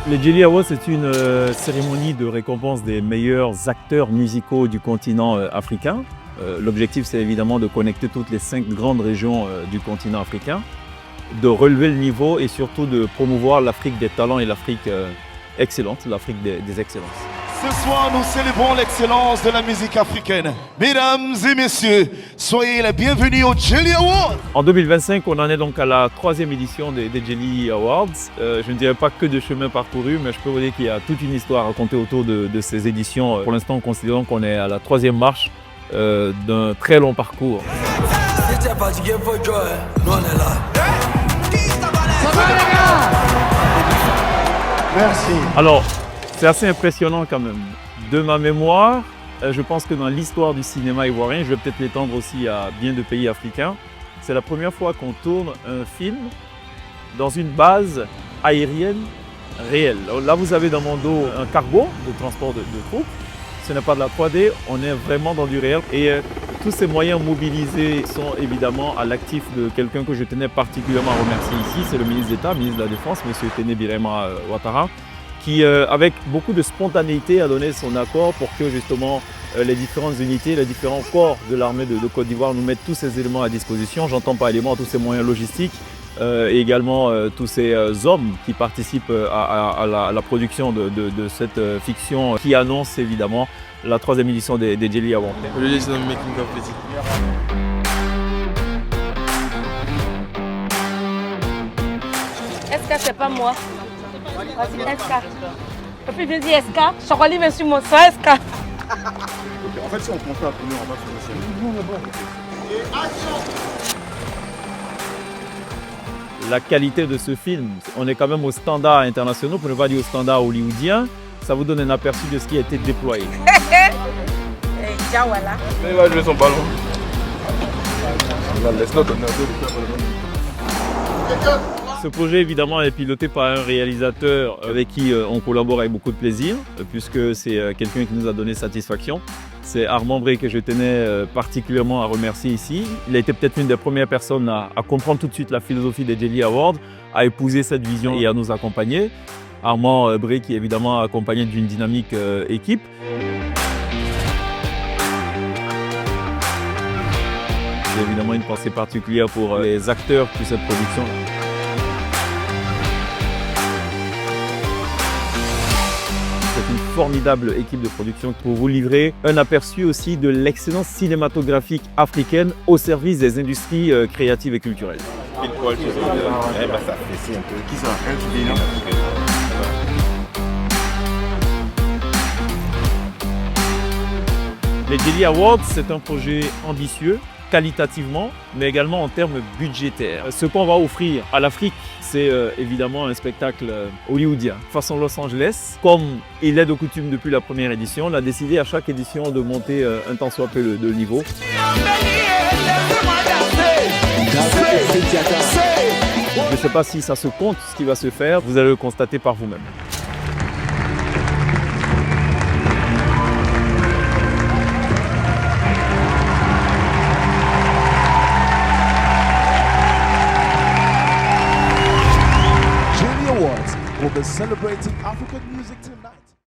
Les Jelly Awards, c'est une cérémonie de récompense des meilleurs acteurs musicaux du continent africain. L'objectif, c'est évidemment de connecter toutes les 5 grandes régions du continent africain, de relever le niveau et surtout de promouvoir l'Afrique des talents et l'Afrique excellente, l'Afrique des excellences. Ce soir, nous célébrons l'excellence de la musique africaine. Mesdames et messieurs, soyez les bienvenus aux Jelly Awards. En 2025, on en est donc à la 3e édition des Jelly Awards. Je ne dirais pas que de chemin parcouru, mais je peux vous dire qu'il y a toute une histoire à raconter autour de ces éditions. Pour l'instant, considérons qu'on est à la 3e marche d'un très long parcours. Merci. Alors, c'est assez impressionnant quand même. De ma mémoire, je pense que dans l'histoire du cinéma ivoirien, je vais peut-être l'étendre aussi à bien de pays africains, c'est la première fois qu'on tourne un film dans une base aérienne réelle. Là, vous avez dans mon dos un cargo de transport de troupes. Ce n'est pas de la 3D, on est vraiment dans du réel. Et tous ces moyens mobilisés sont évidemment à l'actif de quelqu'un que je tenais particulièrement à remercier ici. C'est le ministre d'État, ministre de la Défense, M. Téné Birema Ouattara, qui, avec beaucoup de spontanéité, a donné son accord pour que justement les différentes unités, les différents corps de l'armée de Côte d'Ivoire nous mettent tous ces éléments à disposition. J'entends par éléments tous ces moyens logistiques et également tous ces hommes qui participent à la production de cette fiction qui annonce évidemment la 3e édition des Jelly Awards. Aujourd'hui, c'est un making of plaisir. SK, c'est pas moi. Vas-y, SK. Et puis, je dis SK. Chocoli vient sur mon sang, SK. En fait, si on compte à tourner, on va faire aussi. Et action. La qualité de ce film, on est quand même aux standards internationaux, pour ne pas dire aux standards hollywoodiens. Ça vous donne un aperçu de ce qui a été déployé. Jawala. Il va jouer son ballon. Laisse-le donner Ce projet évidemment est piloté par un réalisateur avec qui on collabore avec beaucoup de plaisir, puisque c'est quelqu'un qui nous a donné satisfaction. C'est Armand Bré que je tenais particulièrement à remercier ici. Il a été peut-être une des premières personnes à comprendre tout de suite la philosophie des Jelly Awards, à épouser cette vision et à nous accompagner. Armand Bré qui est évidemment accompagné d'une dynamique équipe. J'ai évidemment une pensée particulière pour les acteurs de cette production. C'est une formidable équipe de production pour vous livrer un aperçu aussi de l'excellence cinématographique africaine au service des industries créatives et culturelles. ça fait un peu. Qui ça? Un qui dit non? Les Jelly Awards, c'est un projet ambitieux, qualitativement, mais également en termes budgétaires. Ce qu'on va offrir à l'Afrique, c'est évidemment un spectacle hollywoodien, façon Los Angeles. Comme il est de coutume depuis la première édition, on a décidé à chaque édition de monter un tant soit peu de niveau. Je ne sais pas si ça se compte, ce qui va se faire, vous allez le constater par vous-même. Jelly Awards will be celebrating African music tonight.